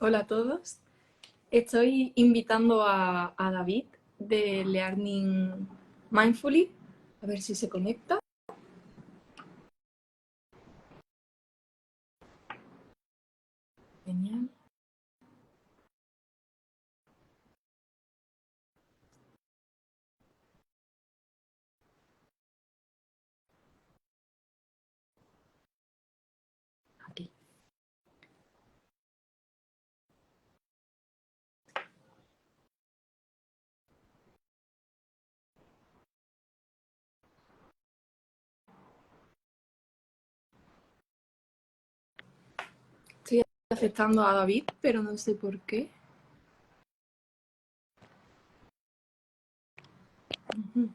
Hola a todos. Estoy invitando a David de Learning Mindfully. A ver si se conecta. Genial. Aquí. Estoy aceptando a David, pero no sé por qué. Ujú.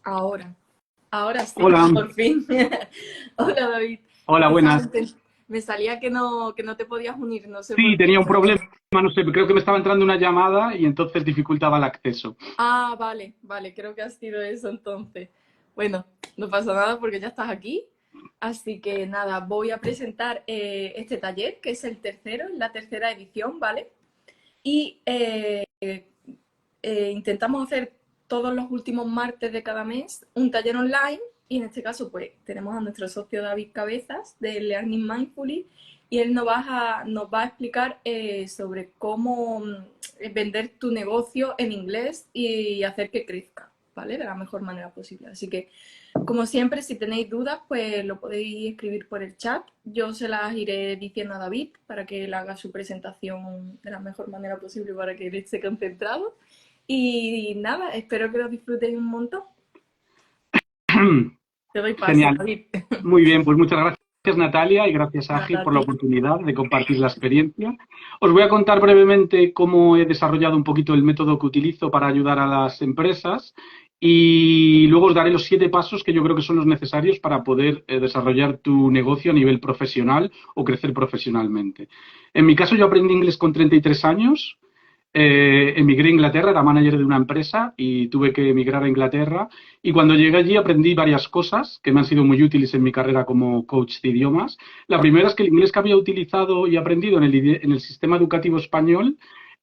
Ahora. Ahora sí, Hola, por fin. Hola David. hola, buenas. Precisamente me salía que no te podías unir, no sé Sí, por qué. tenía un problema, no sé, creo que me estaba entrando una llamada y entonces dificultaba el acceso. Ah, vale, vale, creo que ha sido eso entonces. Bueno, no pasa nada porque ya estás aquí. Así que nada, voy a presentar este taller, que es el tercero, la tercera edición, ¿vale? Y intentamos hacer todos los últimos martes de cada mes un taller online y en este caso pues tenemos a nuestro socio David Cabezas de Learning Mindfully y él nos va a explicar sobre cómo vender tu negocio en inglés y hacer que crezca, ¿vale? De la mejor manera posible. Así que, como siempre, si tenéis dudas, pues lo podéis escribir por el chat. Yo se las iré diciendo a David para que él haga su presentación de la mejor manera posible para que él esté concentrado. Y nada, espero que lo disfrutéis un montón. Te doy paso, Genial, David. muy bien, pues muchas gracias Natalia y gracias Agi Nada, a por la ti. oportunidad de compartir la experiencia. Os voy a contar brevemente cómo he desarrollado un poquito el método que utilizo para ayudar a las empresas y luego os daré los 7 pasos que yo creo que son los necesarios para poder desarrollar tu negocio a nivel profesional o crecer profesionalmente. En mi caso yo aprendí inglés con 33 años. Emigré a Inglaterra, era manager de una empresa y tuve que emigrar a Inglaterra. Y cuando llegué allí aprendí varias cosas que me han sido muy útiles en mi carrera como coach de idiomas. La primera es que el inglés que había utilizado y aprendido en el sistema educativo español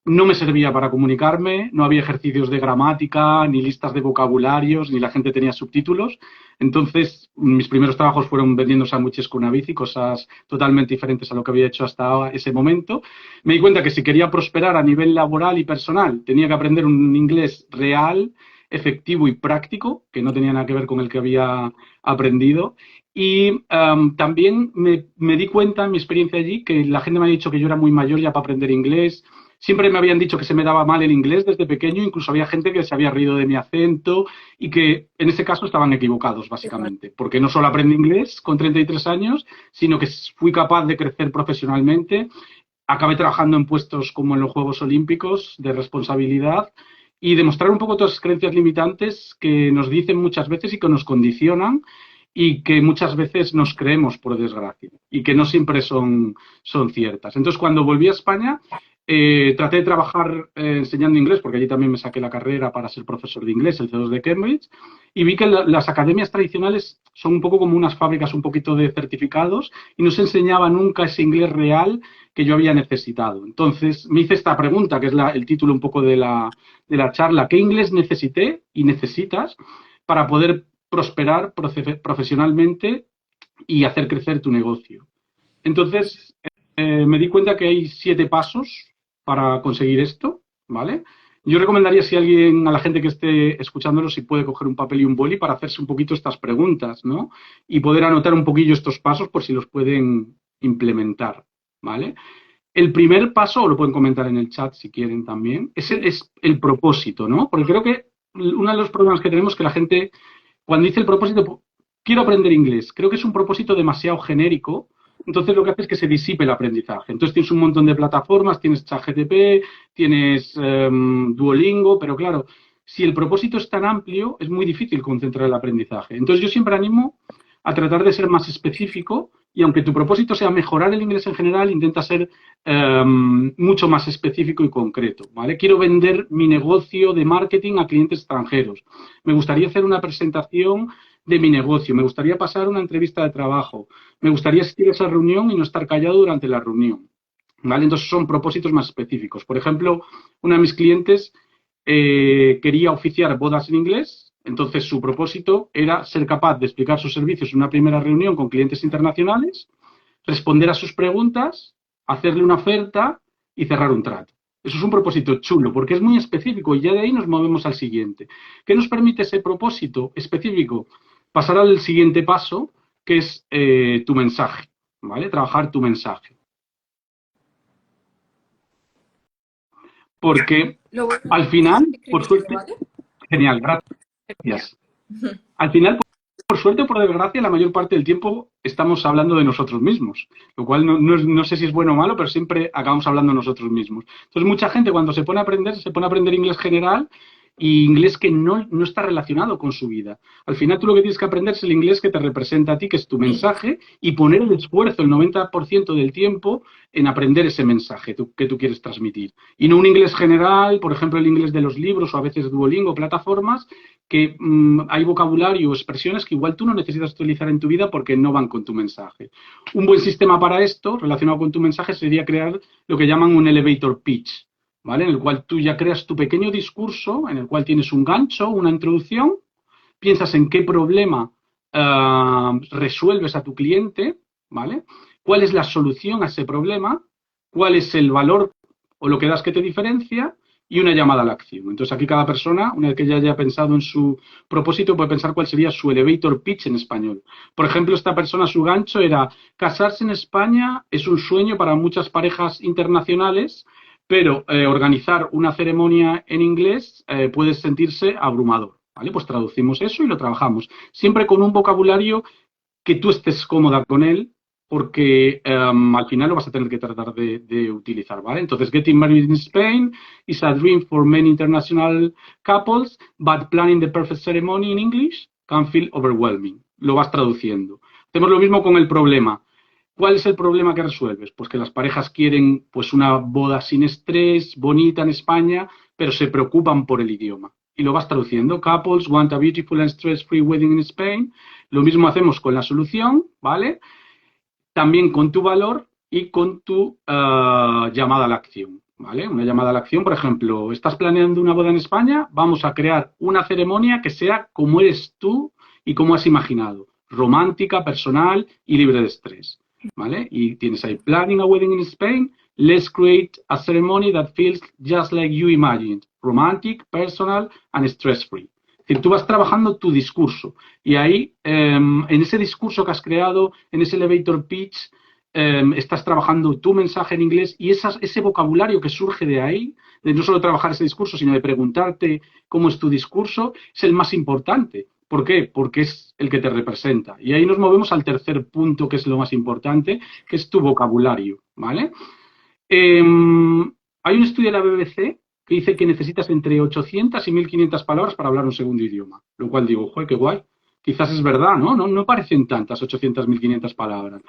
no me servía para comunicarme, no había ejercicios de gramática, ni listas de vocabularios, ni la gente tenía subtítulos. Entonces, mis primeros trabajos fueron vendiendo sándwiches con una bici, cosas totalmente diferentes a lo que había hecho hasta ese momento. Me di cuenta que si quería prosperar a nivel laboral y personal, tenía que aprender un inglés real, efectivo y práctico, que no tenía nada que ver con el que había aprendido. Y también me di cuenta en mi experiencia allí que la gente me ha dicho que yo era muy mayor ya para aprender inglés. Siempre me habían dicho que se me daba mal el inglés desde pequeño, incluso había gente que se había reído de mi acento y que en ese caso estaban equivocados, básicamente, porque no solo aprendí inglés con 33 años, sino que fui capaz de crecer profesionalmente. Acabé trabajando en puestos como en los Juegos Olímpicos de responsabilidad y demostrar un poco todas las creencias limitantes que nos dicen muchas veces y que nos condicionan y que muchas veces nos creemos, por desgracia, y que no siempre son ciertas. Entonces, cuando volví a España, traté de trabajar enseñando inglés, porque allí también me saqué la carrera para ser profesor de inglés, el C2 de Cambridge, y vi que las academias tradicionales son un poco como unas fábricas un poquito de certificados y no se enseñaba nunca ese inglés real que yo había necesitado. Entonces me hice esta pregunta, que es el título un poco de la charla: ¿qué inglés necesité y necesitas para poder prosperar profesionalmente y hacer crecer tu negocio? Entonces me di cuenta que hay 7 pasos para conseguir esto, ¿vale? Yo recomendaría, si alguien, a la gente que esté escuchándolo, si puede coger un papel y un boli para hacerse un poquito estas preguntas, ¿no? Y poder anotar un poquillo estos pasos por si los pueden implementar, ¿vale? El primer paso, o lo pueden comentar en el chat si quieren también, Sí. es el propósito, ¿no? Porque creo que uno de los problemas que tenemos es que la gente, cuando dice el propósito, quiero aprender inglés, creo que es un propósito demasiado genérico. Entonces lo que hace es que se disipe el aprendizaje. Entonces tienes un montón de plataformas, tienes ChatGPT, tienes Duolingo, pero claro, si el propósito es tan amplio, es muy difícil concentrar el aprendizaje. Entonces yo siempre animo a tratar de ser más específico y aunque tu propósito sea mejorar el inglés en general, intenta ser mucho más específico y concreto, ¿vale? Quiero vender mi negocio de marketing a clientes extranjeros. Me gustaría hacer una presentación de mi negocio. Me gustaría pasar una entrevista de trabajo. Me gustaría asistir a esa reunión y no estar callado durante la reunión, ¿vale? Entonces son propósitos más específicos. Por ejemplo, una de mis clientes quería oficiar bodas en inglés, entonces su propósito era ser capaz de explicar sus servicios en una primera reunión con clientes internacionales, responder a sus preguntas, hacerle una oferta y cerrar un trato. Eso es un propósito chulo porque es muy específico y ya de ahí nos movemos al siguiente. ¿Qué nos permite ese propósito específico? Pasar al siguiente paso, que es tu mensaje, ¿vale? Trabajar tu mensaje. Porque Lo bueno al es final, por escribirlo, suerte, ¿vale? genial, Genial. gracias. Al final, por suerte o por desgracia, la mayor parte del tiempo estamos hablando de nosotros mismos, lo cual no sé si es bueno o malo, pero siempre acabamos hablando de nosotros mismos. Entonces, mucha gente cuando se pone a aprender inglés general y inglés que no está relacionado con su vida. Al final, tú lo que tienes que aprender es el inglés que te representa a ti, que es tu Sí. mensaje, y poner el esfuerzo, el 90% del tiempo, en aprender ese mensaje que tú quieres transmitir. Y no un inglés general, por ejemplo, el inglés de los libros o a veces Duolingo, plataformas, que hay vocabulario o expresiones que igual tú no necesitas utilizar en tu vida porque no van con tu mensaje. Un buen sistema para esto, relacionado con tu mensaje, sería crear lo que llaman un elevator pitch, ¿vale? En el cual tú ya creas tu pequeño discurso, en el cual tienes un gancho, una introducción, piensas en qué problema resuelves a tu cliente, ¿vale? ¿Cuál es la solución a ese problema? ¿Cuál es el valor o lo que das que te diferencia? Y una llamada a la acción. Entonces aquí cada persona, una vez que ya haya pensado en su propósito, puede pensar cuál sería su elevator pitch en español. Por ejemplo, esta persona, su gancho era: casarse en España es un sueño para muchas parejas internacionales, pero organizar una ceremonia en inglés puede sentirse abrumador, ¿vale? Pues traducimos eso y lo trabajamos. Siempre con un vocabulario que tú estés cómoda con él, porque al final lo vas a tener que tratar de utilizar, ¿vale? Entonces, getting married in Spain is a dream for many international couples, but planning the perfect ceremony in English can feel overwhelming. Lo vas traduciendo. Hacemos lo mismo con el problema. ¿Cuál es el problema que resuelves? Pues que las parejas quieren pues una boda sin estrés, bonita en España, pero se preocupan por el idioma. Y lo vas traduciendo. Couples want a beautiful and stress-free wedding in Spain. Lo mismo hacemos con la solución, ¿vale? También con tu valor y con tu llamada a la acción, ¿vale? Una llamada a la acción, por ejemplo, ¿estás planeando una boda en España? Vamos a crear una ceremonia que sea como eres tú y como has imaginado. Romántica, personal y libre de estrés, ¿vale? Y tienes ahí, planning a wedding in Spain, let's create a ceremony that feels just like you imagined. Romantic, personal and stress-free. Es decir, tú vas trabajando tu discurso y ahí, en ese discurso que has creado, en ese elevator pitch, estás trabajando tu mensaje en inglés y ese vocabulario que surge de ahí, de no solo trabajar ese discurso, sino de preguntarte cómo es tu discurso, es el más importante. ¿Por qué? Porque es el que te representa. Y ahí nos movemos al tercer punto, que es lo más importante, que es tu vocabulario, ¿vale? Hay un estudio de la BBC que dice que necesitas entre 800 y 1500 palabras para hablar un segundo idioma. Lo cual digo, joder, qué guay. Quizás es verdad, ¿no? No parecen tantas 800, 1500 palabras.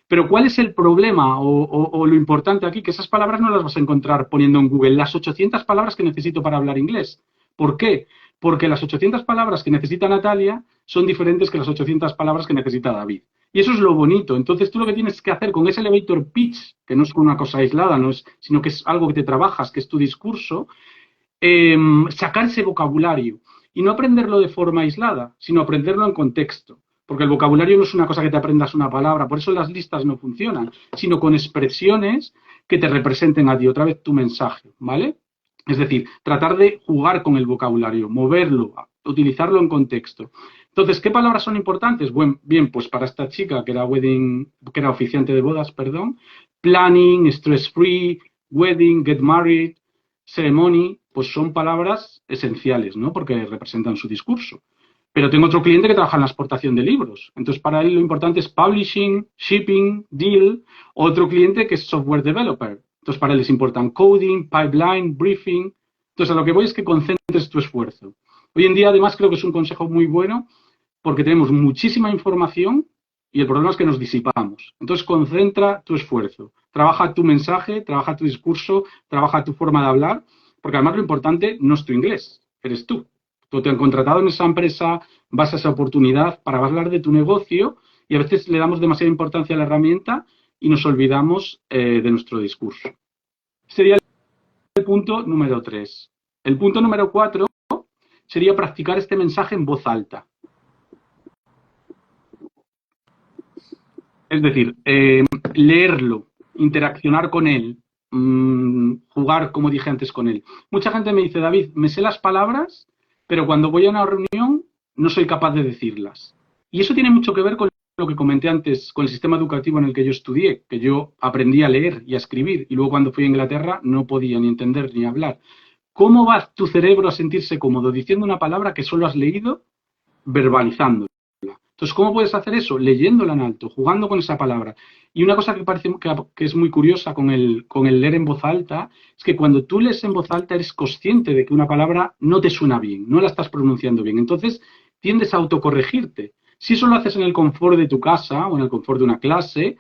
Pero ¿cuál es el problema o lo importante aquí? Que esas palabras no las vas a encontrar poniendo en Google las 800 palabras que necesito para hablar inglés. ¿Por qué? Porque las 800 palabras que necesita Natalia son diferentes que las 800 palabras que necesita David. Y eso es lo bonito. Entonces tú lo que tienes que hacer con ese elevator pitch, que no es una cosa aislada, sino que es algo que te trabajas, que es tu discurso, sacar ese vocabulario y no aprenderlo de forma aislada, sino aprenderlo en contexto. Porque el vocabulario no es una cosa que te aprendas una palabra, por eso las listas no funcionan, sino con expresiones que te representen a ti, otra vez tu mensaje, ¿vale? Es decir, tratar de jugar con el vocabulario, moverlo, utilizarlo en contexto. Entonces, ¿qué palabras son importantes? Bien, pues para esta chica que era oficiante de bodas, perdón, planning, stress-free, wedding, get married, ceremony, pues son palabras esenciales, ¿no? Porque representan su discurso. Pero tengo otro cliente que trabaja en la exportación de libros. Entonces, para él lo importante es publishing, shipping, deal. Otro cliente que es software developer. Entonces, para él les importan coding, pipeline, briefing. Entonces, a lo que voy es que concentres tu esfuerzo. Hoy en día, además, creo que es un consejo muy bueno porque tenemos muchísima información y el problema es que nos disipamos. Entonces, concentra tu esfuerzo, trabaja tu mensaje, trabaja tu discurso, trabaja tu forma de hablar, porque además lo importante no es tu inglés, eres tú. Tú te han contratado en esa empresa, vas a esa oportunidad para hablar de tu negocio y a veces le damos demasiada importancia a la herramienta y nos olvidamos de nuestro discurso. Sería el punto número 3. El punto número 4 sería practicar este mensaje en voz alta. Es decir, leerlo, interaccionar con él, jugar, como dije antes, con él. Mucha gente me dice, David, me sé las palabras, pero cuando voy a una reunión no soy capaz de decirlas. Y eso tiene mucho que ver con lo que comenté antes, con el sistema educativo en el que yo estudié, que yo aprendí a leer y a escribir, y luego cuando fui a Inglaterra no podía ni entender ni hablar. ¿Cómo va tu cerebro a sentirse cómodo diciendo una palabra que solo has leído, verbalizando? Entonces, ¿cómo puedes hacer eso? Leyéndola en alto, jugando con esa palabra. Y una cosa que parece que es muy curiosa con el leer en voz alta es que cuando tú lees en voz alta eres consciente de que una palabra no te suena bien, no la estás pronunciando bien. Entonces, tiendes a autocorregirte. Si eso lo haces en el confort de tu casa o en el confort de una clase,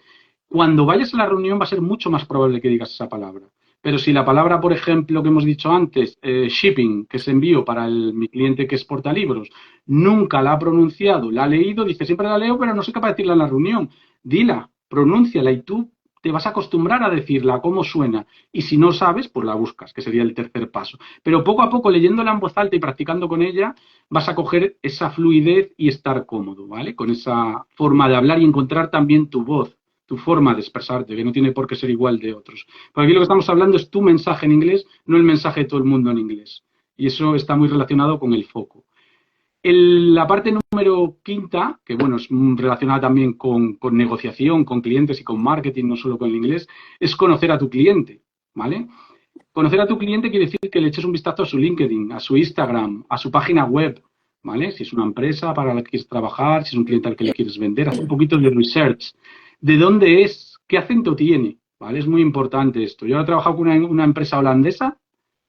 cuando vayas a la reunión va a ser mucho más probable que digas esa palabra. Pero si la palabra, por ejemplo, que hemos dicho antes, shipping, que es envío para mi cliente que exporta libros, nunca la ha pronunciado, la ha leído, dice, siempre la leo, pero no soy capaz de decirla en la reunión. Dila, pronúnciala y tú te vas a acostumbrar a decirla, cómo suena. Y si no sabes, pues la buscas, que sería el tercer paso. Pero poco a poco, leyéndola en voz alta y practicando con ella, vas a coger esa fluidez y estar cómodo, ¿vale? Con esa forma de hablar y encontrar también tu voz, tu forma de expresarte, que no tiene por qué ser igual de otros. Porque aquí lo que estamos hablando es tu mensaje en inglés, no el mensaje de todo el mundo en inglés. Y eso está muy relacionado con el foco. La parte número quinta, que bueno, es relacionada también con negociación, con clientes y con marketing, no solo con el inglés, es conocer a tu cliente, ¿vale? Conocer a tu cliente quiere decir que le eches un vistazo a su LinkedIn, a su Instagram, a su página web, ¿vale? Si es una empresa para la que quieres trabajar, si es un cliente al que le quieres vender, haz un poquito de research. ¿De dónde es? ¿Qué acento tiene? ¿Vale? Es muy importante esto. Yo he trabajado con una empresa holandesa.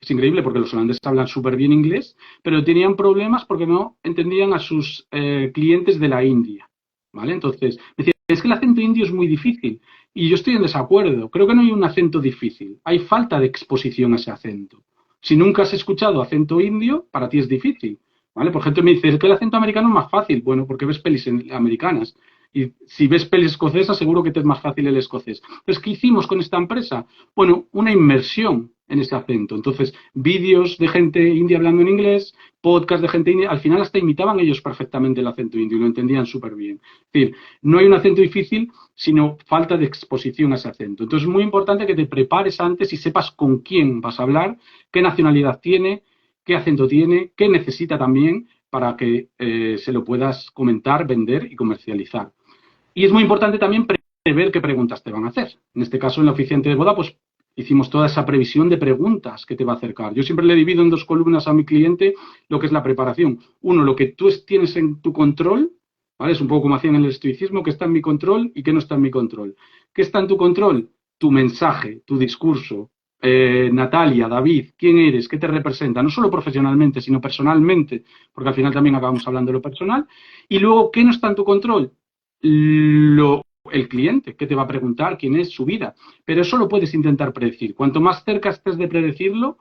Es increíble porque los holandeses hablan súper bien inglés, pero tenían problemas porque no entendían a sus clientes de la India, ¿vale? Entonces, me decían, es que el acento indio es muy difícil y yo estoy en desacuerdo. Creo que no hay un acento difícil, hay falta de exposición a ese acento. Si nunca has escuchado acento indio, para ti es difícil, ¿vale? Por ejemplo, me dices, es que el acento americano es más fácil. Bueno, porque ves pelis americanas. Y si ves pelis escocesas, seguro que te es más fácil el escocés. Entonces, ¿qué hicimos con esta empresa? Bueno, una inmersión en ese acento. Entonces, vídeos de gente india hablando en inglés, podcast de gente india, al final hasta imitaban ellos perfectamente el acento indio y lo entendían súper bien. Es decir, no hay un acento difícil, sino falta de exposición a ese acento. Entonces, es muy importante que te prepares antes y sepas con quién vas a hablar, qué nacionalidad tiene, qué acento tiene, qué necesita también para que se lo puedas comentar, vender y comercializar. Y es muy importante también prever qué preguntas te van a hacer. En este caso, en la oficina de boda, pues hicimos toda esa previsión de preguntas que te va a acercar. Yo siempre le divido en dos columnas a mi cliente lo que es la preparación. Uno, lo que tú tienes en tu control, ¿vale? Es un poco como hacían en el estoicismo, que está en mi control y que no está en mi control. ¿Qué está en tu control? Tu mensaje, tu discurso. Natalia, David, ¿quién eres? ¿Qué te representa? No solo profesionalmente, sino personalmente, porque al final también acabamos hablando de lo personal. Y luego, ¿qué no está en tu control? El cliente, que te va a preguntar quién es, su vida. Pero eso lo puedes intentar predecir. Cuanto más cerca estés de predecirlo,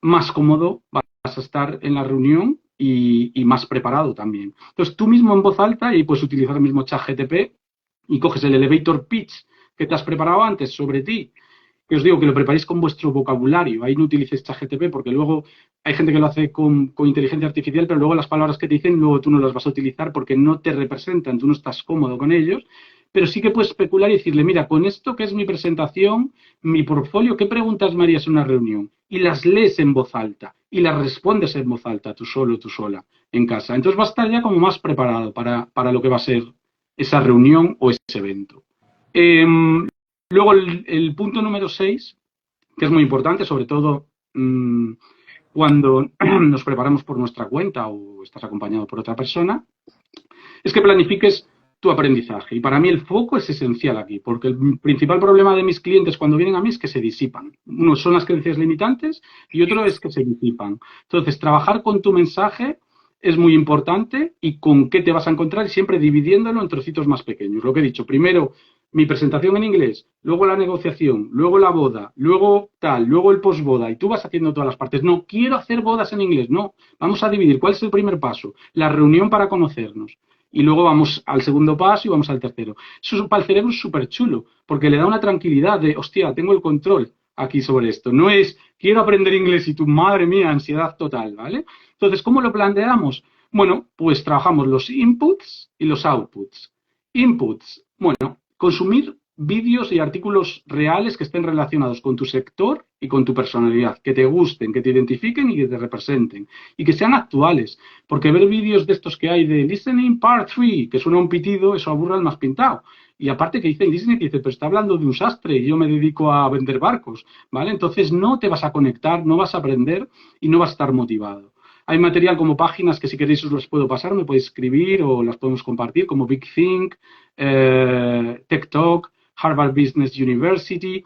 más cómodo vas a estar en la reunión y más preparado también. Entonces, tú mismo en voz alta, y puedes utilizar el mismo chat GTP, y coges el elevator pitch que te has preparado antes sobre ti, que os digo que lo preparéis con vuestro vocabulario. Ahí no utilicéis ChatGPT porque luego hay gente que lo hace con inteligencia artificial, pero luego las palabras que te dicen, luego tú no las vas a utilizar porque no te representan, tú no estás cómodo con ellos. Pero sí que puedes especular y decirle, mira, con esto que es mi presentación, mi portfolio, ¿qué preguntas me harías en una reunión? Y las lees en voz alta y las respondes en voz alta, tú solo, tú sola, en casa. Entonces vas a estar ya como más preparado para lo que va a ser esa reunión o ese evento. Luego el punto número 6, que es muy importante, sobre todo cuando nos preparamos por nuestra cuenta o estás acompañado por otra persona, es que planifiques tu aprendizaje. Y para mí el foco es esencial aquí, porque el principal problema de mis clientes cuando vienen a mí es que se disipan. Uno son las creencias limitantes y otro es que se disipan. Entonces, trabajar con tu mensaje es muy importante y con qué te vas a encontrar y siempre dividiéndolo en trocitos más pequeños. Lo que he dicho, primero mi presentación en inglés, luego la negociación, luego la boda, luego tal, luego el posboda y tú vas haciendo todas las partes. No, quiero hacer bodas en inglés, no. Vamos a dividir. ¿Cuál es el primer paso? La reunión para conocernos. Y luego vamos al segundo paso y vamos al tercero. Eso para el cerebro es súper chulo, porque le da una tranquilidad de, hostia, tengo el control aquí sobre esto. No es, quiero aprender inglés y tu madre mía, ansiedad total, ¿vale? Entonces, ¿cómo lo planteamos? Bueno, pues trabajamos los inputs y los outputs. Inputs, bueno, consumir vídeos y artículos reales que estén relacionados con tu sector y con tu personalidad, que te gusten, que te identifiquen y que te representen, y que sean actuales, porque ver vídeos de estos que hay de Listening Part 3, que suena un pitido, eso aburre al más pintado. Y aparte que dice Disney, que dice, pero está hablando de un sastre y yo me dedico a vender barcos, ¿vale? Entonces no te vas a conectar, no vas a aprender y no vas a estar motivado. Hay material como páginas que si queréis os las puedo pasar, me podéis escribir o las podemos compartir, como Big Think, Tech Talk, Harvard Business University.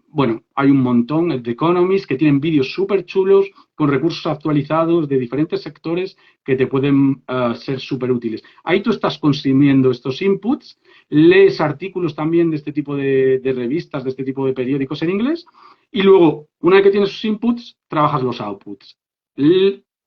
Bueno, hay un montón, el The Economist, que tienen vídeos súper chulos con recursos actualizados de diferentes sectores que te pueden ser súper útiles. Ahí tú estás consumiendo estos inputs, lees artículos también de este tipo de revistas, de este tipo de periódicos en inglés, y luego, una vez que tienes sus inputs, trabajas los outputs.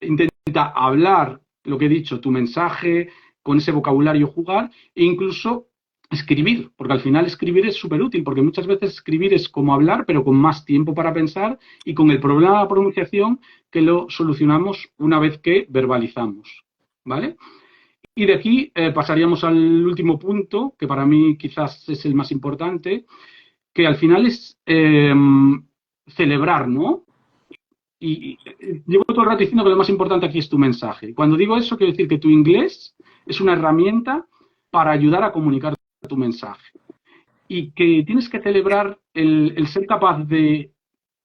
Intenta hablar, lo que he dicho, tu mensaje, con ese vocabulario jugar, e incluso escribir, porque al final escribir es súper útil, porque muchas veces escribir es como hablar, pero con más tiempo para pensar y con el problema de la pronunciación que lo solucionamos una vez que verbalizamos, ¿vale? Y de aquí pasaríamos al último punto, que para mí quizás es el más importante, que al final es celebrar, ¿no? Y llevo todo el rato diciendo que lo más importante aquí es tu mensaje. Cuando digo eso, quiero decir que tu inglés es una herramienta para ayudar a comunicar tu mensaje. Y que tienes que celebrar el ser capaz de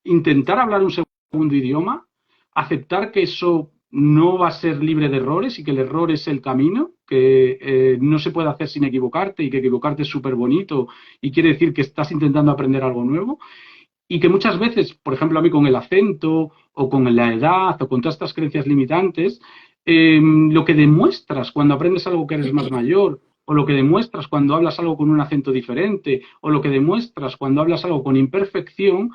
intentar hablar un segundo idioma, aceptar que eso no va a ser libre de errores y que el error es el camino, que no se puede hacer sin equivocarte y que equivocarte es súper bonito y quiere decir que estás intentando aprender algo nuevo. Y que muchas veces, por ejemplo, a mí con el acento o con la edad o con todas estas creencias limitantes, lo que demuestras cuando aprendes algo que eres más mayor, o lo que demuestras cuando hablas algo con un acento diferente, o lo que demuestras cuando hablas algo con imperfección,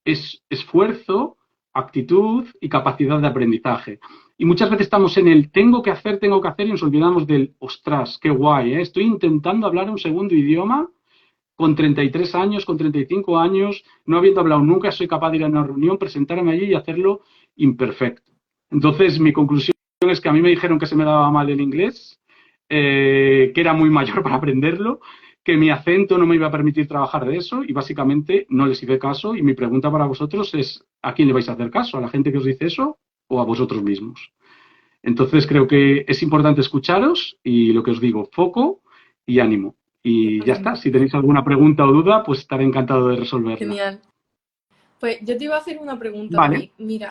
es esfuerzo, actitud y capacidad de aprendizaje. Y muchas veces estamos en el tengo que hacer, y nos olvidamos del ostras, qué guay, ¿eh? Estoy intentando hablar un segundo idioma con 33 años, con 35 años, no habiendo hablado nunca, soy capaz de ir a una reunión, presentarme allí y hacerlo imperfecto. Entonces, mi conclusión es que a mí me dijeron que se me daba mal el inglés, que era muy mayor para aprenderlo, que mi acento no me iba a permitir trabajar de eso y básicamente no les hice caso. Y mi pregunta para vosotros es, ¿a quién le vais a hacer caso? ¿A la gente que os dice eso o a vosotros mismos? Entonces, creo que es importante escucharos y lo que os digo, foco y ánimo. Y ya está. Si tenéis alguna pregunta o duda, pues estaré encantado de resolverla. Genial. Pues yo te iba a hacer una pregunta, Vale. David. Mira,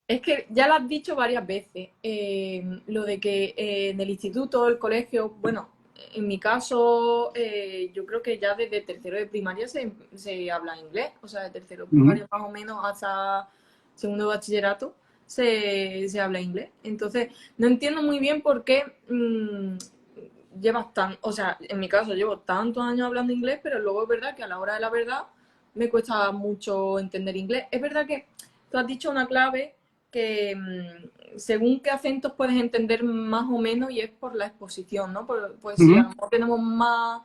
es que ya lo has dicho varias veces, lo de que en el instituto, el colegio, bueno, en mi caso, yo creo que ya desde tercero de primaria se habla inglés, o sea, de tercero de primaria más o menos hasta segundo de bachillerato se habla inglés. Entonces, no entiendo muy bien por qué llevas o sea, en mi caso llevo tantos años hablando inglés, pero luego es verdad que a la hora de la verdad me cuesta mucho entender inglés. Es verdad que tú has dicho una clave que según qué acentos puedes entender más o menos y es por la exposición, ¿no? Pues si a lo mejor tenemos más,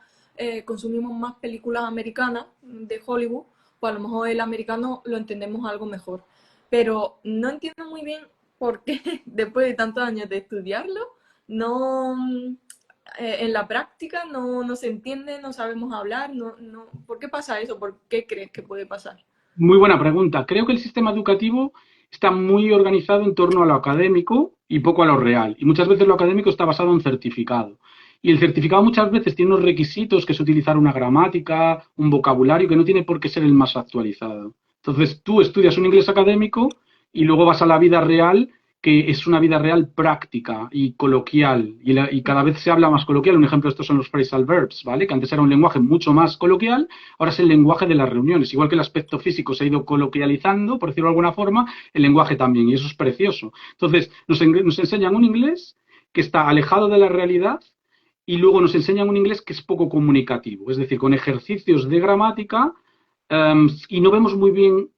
consumimos más películas americanas de Hollywood, pues a lo mejor el americano lo entendemos algo mejor. Pero no entiendo muy bien por qué después de tantos años de estudiarlo, no en la práctica no se entiende, no sabemos hablar, ¿por qué pasa eso? ¿Por qué crees que puede pasar? Muy buena pregunta. Creo que el sistema educativo está muy organizado en torno a lo académico y poco a lo real. Y muchas veces lo académico está basado en certificado. Y el certificado muchas veces tiene unos requisitos, que es utilizar una gramática, un vocabulario que no tiene por qué ser el más actualizado. Entonces tú estudias un inglés académico y luego vas a la vida real que es una vida real práctica y coloquial, y cada vez se habla más coloquial. Un ejemplo de esto son los phrasal verbs, ¿vale? Que antes era un lenguaje mucho más coloquial, ahora es el lenguaje de las reuniones. Igual que el aspecto físico se ha ido coloquializando, por decirlo de alguna forma, el lenguaje también, y eso es precioso. Entonces, nos enseñan un inglés que está alejado de la realidad y luego nos enseñan un inglés que es poco comunicativo, es decir, con ejercicios de gramática y no vemos muy bien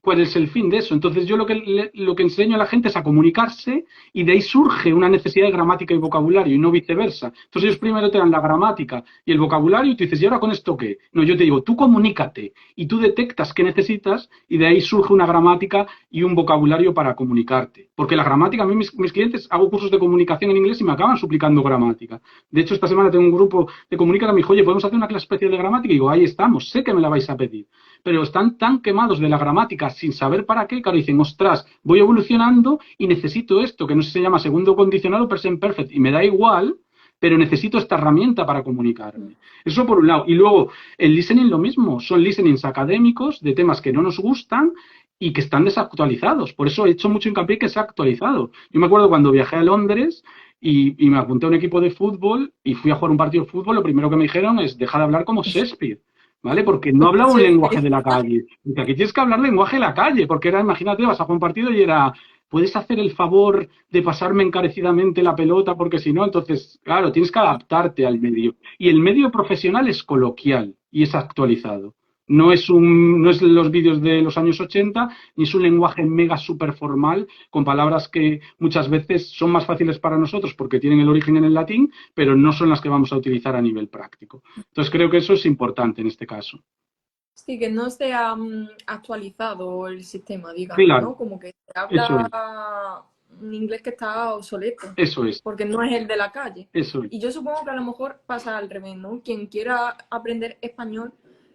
cuál es el fin de eso. Entonces yo lo que enseño a la gente es a comunicarse y de ahí surge una necesidad de gramática y vocabulario y no viceversa. Entonces ellos primero te dan la gramática y el vocabulario y tú dices, ¿y ahora con esto qué? No, yo te digo, tú comunícate y tú detectas qué necesitas y de ahí surge una gramática y un vocabulario para comunicarte. Porque la gramática, a mí mis clientes, hago cursos de comunicación en inglés y me acaban suplicando gramática. De hecho, esta semana tengo un grupo de comunicación que me dijo, oye, ¿podemos hacer una clase especial de gramática? Y digo, ahí estamos, sé que me la vais a pedir. Pero están tan quemados de la gramática sin saber para qué, claro, dicen, ostras, voy evolucionando y necesito esto, que no sé si se llama segundo condicional o present perfect, y me da igual, pero necesito esta herramienta para comunicarme. Eso por un lado. Y luego, el listening lo mismo, son listenings académicos de temas que no nos gustan y que están desactualizados. Por eso he hecho mucho hincapié que se ha actualizado. Yo me acuerdo cuando viajé a Londres y me apunté a un equipo de fútbol y fui a jugar un partido de fútbol, lo primero que me dijeron es, deja de hablar como Shakespeare. ¿Vale? Porque no hablaba un lenguaje de la calle. Dice, aquí tienes que hablar lenguaje de la calle, porque era, imagínate, vas a jugar un partido y era, ¿puedes hacer el favor de pasarme encarecidamente la pelota? Porque si no, entonces, claro, tienes que adaptarte al medio. Y el medio profesional es coloquial y es actualizado. No es los vídeos de los años 80, ni es un lenguaje mega super formal, con palabras que muchas veces son más fáciles para nosotros porque tienen el origen en el latín, pero no son las que vamos a utilizar a nivel práctico. Entonces creo que eso es importante en este caso. Sí, que no se ha actualizado el sistema, digamos, Claro, ¿no? Como que se eso habla es, un inglés que está obsoleto, eso es, porque no es el de la calle. eso es. Y yo supongo que a lo mejor pasa al revés, ¿no? Quien quiera aprender español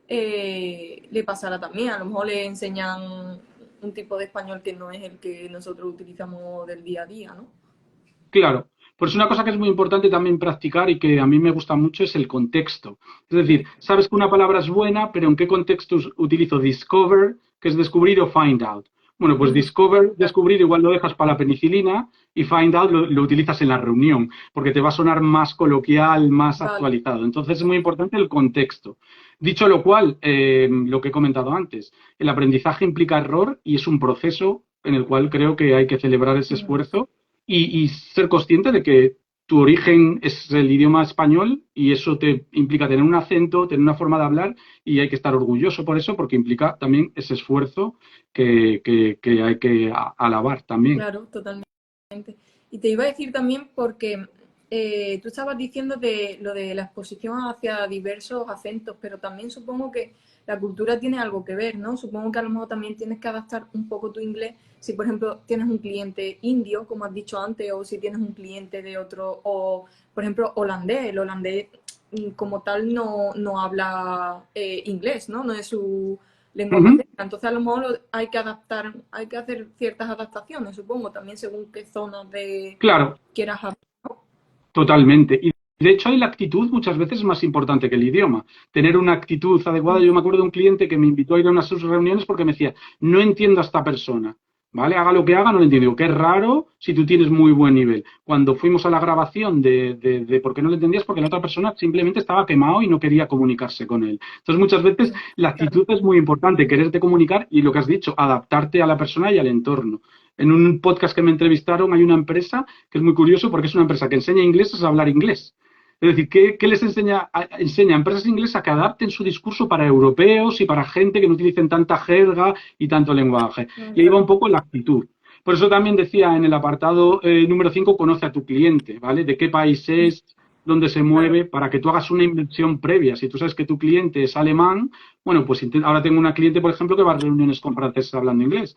le pasará también. A lo mejor le enseñan un tipo de español que no es el que nosotros utilizamos del día a día, ¿no? Claro, pues una cosa que es muy importante también practicar y que a mí me gusta mucho es el contexto. Es decir, sabes que una palabra es buena, pero ¿en qué contexto utilizo discover, que es descubrir, o find out? Bueno, pues discover, Claro. descubrir, igual lo dejas para la penicilina y find out lo utilizas en la reunión, porque te va a sonar más coloquial, más Vale. actualizado. Entonces es muy importante el contexto. Dicho lo cual, lo que he comentado antes, el aprendizaje implica error y es un proceso en el cual creo que hay que celebrar ese esfuerzo y ser consciente de que tu origen es el idioma español y eso te implica tener un acento, tener una forma de hablar y hay que estar orgulloso por eso porque implica también ese esfuerzo que hay que alabar también. Claro, totalmente. Y te iba a decir también porque tú estabas diciendo de lo de la exposición hacia diversos acentos, pero también supongo que la cultura tiene algo que ver, ¿no? Supongo que a lo mejor también tienes que adaptar un poco tu inglés. Si, por ejemplo, tienes un cliente indio, como has dicho antes, o si tienes un cliente de otro, o, por ejemplo, holandés. El holandés como tal no habla inglés, ¿no? No es su lengua Ujú. materna. Entonces, a lo mejor hay que adaptar, hay que hacer ciertas adaptaciones, supongo, también según qué zonas de Claro, quieras hablar. totalmente. Y de hecho, ahí la actitud muchas veces es más importante que el idioma. Tener una actitud adecuada. Yo me acuerdo de un cliente que me invitó a ir a unas de sus reuniones porque me decía, no entiendo a esta persona. ¿Vale? Haga lo que haga, no lo entiendo. Digo, qué raro si tú tienes muy buen nivel. Cuando fuimos a la grabación de por qué no lo entendías, porque la otra persona simplemente estaba quemado y no quería comunicarse con él. Entonces, muchas veces la Claro. actitud es muy importante, quererte comunicar y lo que has dicho, adaptarte a la persona y al entorno. En un podcast que me entrevistaron hay una empresa que es muy curioso porque es una empresa que enseña ingleses a hablar inglés. Es decir, ¿qué les enseña? Enseña a empresas inglesas a que adapten su discurso para europeos y para gente que no utilicen tanta jerga y tanto lenguaje. Y ahí va un Claro. poco la actitud. Por eso también decía en el apartado número 5, conoce a tu cliente, ¿vale? De qué país es, dónde se Claro. mueve, para que tú hagas una inversión previa. Si tú sabes que tu cliente es alemán, bueno, pues ahora tengo una cliente, por ejemplo, que va a reuniones con franceses hablando inglés.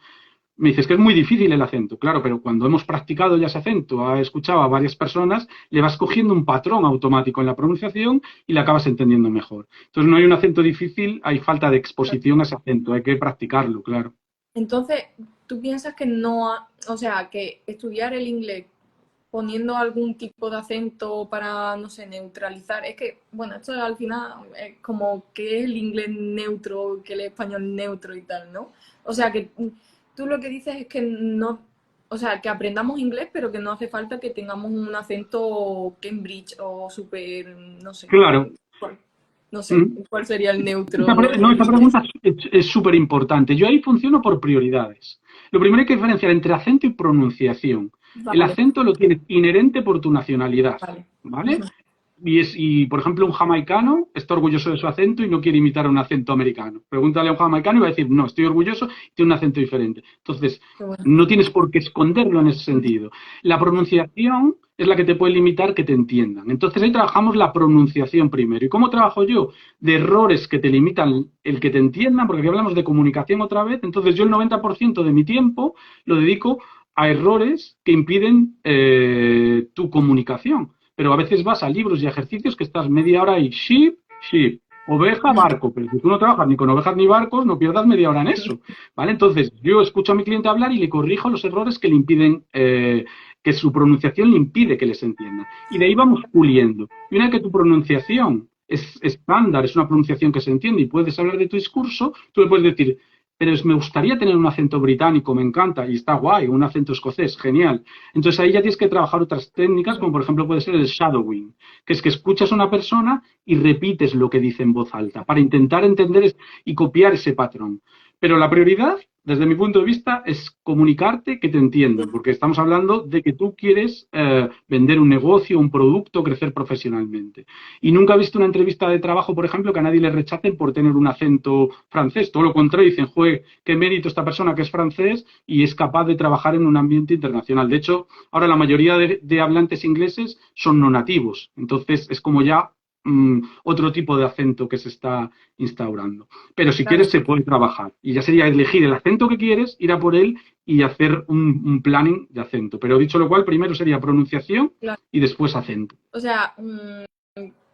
Me dices que es muy difícil el acento, claro, pero cuando hemos practicado ya ese acento, ha escuchado a varias personas, le vas cogiendo un patrón automático en la pronunciación y le acabas entendiendo mejor. Entonces no hay un acento difícil, hay falta de exposición a ese acento, hay que practicarlo, claro. Entonces, ¿tú piensas que no, o sea, que estudiar el inglés poniendo algún tipo de acento para, no sé, neutralizar? Es que, bueno, esto al final es como que es el inglés neutro, que el español neutro y tal, ¿no? O sea, que tú lo que dices es que no, O sea, que aprendamos inglés, pero que no hace falta que tengamos un acento Cambridge o súper, no sé, Claro. cuál, no sé, Mm. cuál sería el neutro No, esta inglés. pregunta es súper importante. Yo ahí funciono por prioridades. Lo primero hay que diferenciar entre acento y pronunciación. El Vale, acento lo tienes inherente por tu nacionalidad, vale. ¿vale? Y, por ejemplo, un jamaicano está orgulloso de su acento y no quiere imitar un acento americano. Pregúntale a un jamaicano y va a decir, no, estoy orgulloso, tiene un acento diferente. Entonces, Qué bueno. no tienes por qué esconderlo en ese sentido. La pronunciación es la que te puede limitar que te entiendan. Entonces, ahí trabajamos la pronunciación primero. ¿Y cómo trabajo yo? De errores que te limitan el que te entiendan, porque aquí hablamos de comunicación otra vez. Entonces, yo el 90% de mi tiempo lo dedico a errores que impiden tu comunicación. Pero a veces vas a libros y ejercicios que estás media hora y sheep, sheep, oveja, barco. Pero si tú no trabajas ni con ovejas ni barcos, no pierdas media hora en eso. ¿Vale? Entonces, yo escucho a mi cliente hablar y le corrijo los errores que le impiden, que su pronunciación le impide que les entienda. Y de ahí vamos puliendo. Y una vez que tu pronunciación es estándar, es una pronunciación que se entiende y puedes hablar de tu discurso, tú le puedes decir, pero me gustaría tener un acento británico, me encanta, y está guay, un acento escocés, genial. Entonces ahí ya tienes que trabajar otras técnicas, como por ejemplo puede ser el shadowing, que es que escuchas a una persona y repites lo que dice en voz alta, para intentar entender y copiar ese patrón. Pero la prioridad, desde mi punto de vista, es comunicarte que te entiendan, porque estamos hablando de que tú quieres vender un negocio, un producto, crecer profesionalmente. Y nunca he visto una entrevista de trabajo, por ejemplo, que a nadie le rechacen por tener un acento francés. Todo lo contrario, dicen, jue, qué mérito esta persona que es francés y es capaz de trabajar en un ambiente internacional. De hecho, ahora la mayoría de hablantes ingleses son no nativos. Entonces, es como ya otro tipo de acento que se está instaurando. Pero si Claro, quieres, se puede trabajar. Y ya sería elegir el acento que quieres, ir a por él y hacer un planning de acento. Pero dicho lo cual, primero sería pronunciación claro. y después acento. O sea,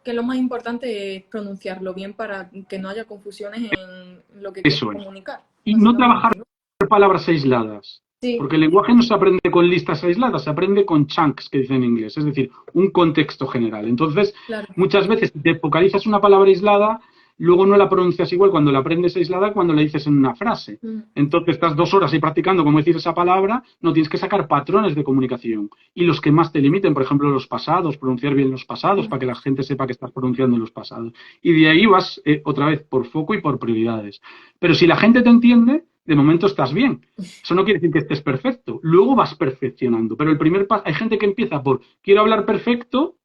que lo más importante es pronunciarlo bien para que no haya confusiones en lo que quieres Eso es. comunicar, Y no trabajar básicamente, ¿no? palabras aisladas. Sí, Porque el lenguaje no se aprende con listas aisladas, se aprende con chunks, que dicen en inglés, es decir, un contexto general. Entonces, claro. muchas veces si te focalizas una palabra aislada, luego no la pronuncias igual cuando la aprendes aislada cuando la dices en una frase. Mm, Entonces, estás 2 horas ahí practicando cómo decir esa palabra, no tienes que sacar patrones de comunicación. Y los que más te limiten, por ejemplo, los pasados, pronunciar bien los pasados para que la gente sepa que estás pronunciando los pasados. Y de ahí vas otra vez por foco y por prioridades. Pero si la gente te entiende, de momento estás bien. Eso no quiere decir que estés perfecto. Luego vas perfeccionando. Pero el primer paso, hay gente que empieza por quiero hablar perfecto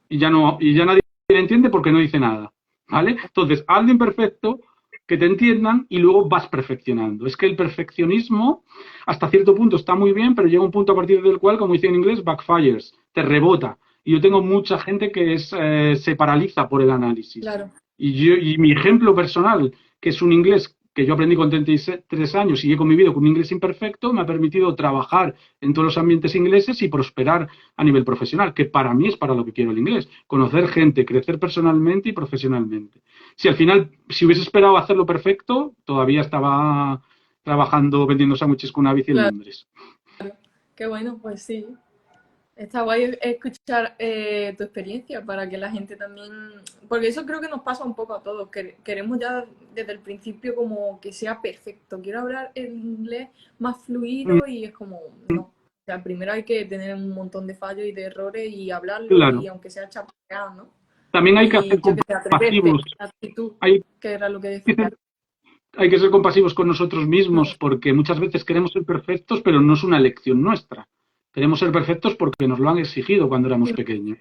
y ya nadie le entiende porque no dice nada. ¿Vale? Entonces, hazlo imperfecto, que te entiendan y luego vas perfeccionando. Es que el perfeccionismo hasta cierto punto está muy bien, pero llega un punto a partir del cual, como dice en inglés, backfires, te rebota. Y yo tengo mucha gente que se paraliza por el análisis. claro. Y mi ejemplo personal, que es un inglés que yo aprendí con 33 años y he convivido con un inglés imperfecto, me ha permitido trabajar en todos los ambientes ingleses y prosperar a nivel profesional, que para mí es para lo que quiero el inglés, conocer gente, crecer personalmente y profesionalmente. Si al final, si hubiese esperado hacerlo perfecto, todavía estaba trabajando vendiendo sándwiches con una bici en Claro, Londres. qué bueno, pues sí. Está guay escuchar tu experiencia para que la gente también, porque eso creo que nos pasa un poco a todos, que queremos ya desde el principio como que sea perfecto. Quiero hablar el inglés más fluido y es como, no. O sea, primero hay que tener un montón de fallos y de errores y hablarlo y Claro. aunque sea chapeado, ¿no? También hay que hacer Y yo que sé, atreverte, compasivos. actitud, Hay que era lo que que decía. ser hay que ser compasivos con nosotros mismos porque muchas veces queremos ser perfectos, pero no es una elección nuestra. Queremos ser perfectos porque nos lo han exigido cuando éramos pequeños.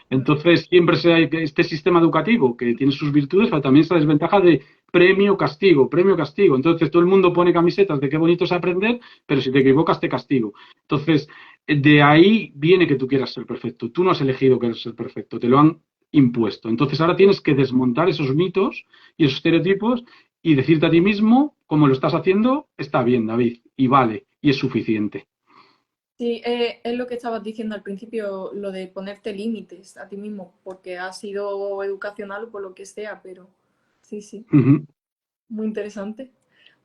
Entonces, siempre hay este sistema educativo que tiene sus virtudes, pero también esa desventaja de premio, castigo, premio, castigo. Entonces, todo el mundo pone camisetas de qué bonito es aprender, pero si te equivocas, te castigo. Entonces, de ahí viene que tú quieras ser perfecto. Tú no has elegido querer ser perfecto, te lo han impuesto. Entonces, ahora tienes que desmontar esos mitos y esos estereotipos y decirte a ti mismo, como lo estás haciendo, está bien, David, y vale, y es suficiente. Sí, es lo que estabas diciendo al principio, lo de ponerte límites a ti mismo, porque ha sido educacional o por lo que sea, pero sí, sí, Ujú. muy interesante.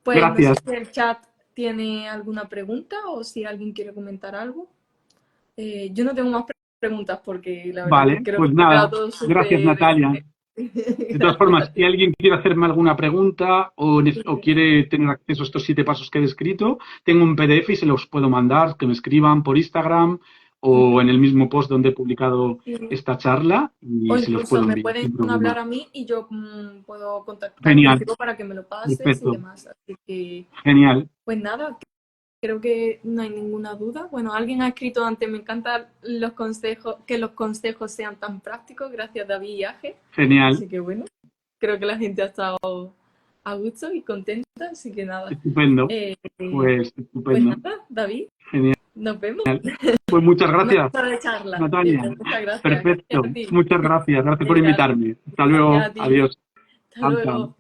Pues no sé Gracias. si el chat tiene alguna pregunta o si alguien quiere comentar algo. Yo no tengo más preguntas porque la verdad que Vale, creo que pues me ha quedado nada, todo gracias súper Natalia. De todas formas, si alguien quiere hacerme alguna pregunta o quiere tener acceso a estos 7 pasos que he descrito, tengo un PDF y se los puedo mandar, que me escriban por Instagram o en el mismo post donde he publicado Sí. esta charla O y se los incluso puedo me enviar pueden sin hablar problema. a mí y yo puedo contactar Genial, contigo para que me lo pases y perfecto, demás. Así que, genial, pues nada, creo que no hay ninguna duda. Bueno, alguien ha escrito antes, me encantan los consejos, que los consejos sean tan prácticos, gracias David y Aje. genial, Así que bueno, creo que la gente ha estado a gusto y contenta, así que nada. estupendo, Eh, pues pues estupendo, nada, David, genial. nos vemos. Pues muchas Una gracias, hora de charla. Natalia. Muchas gracias. Perfecto, Gracias a ti. muchas gracias, gracias por Venga, invitarme. Hasta gracias luego, a ti. adiós. Hasta Chao, chao. luego.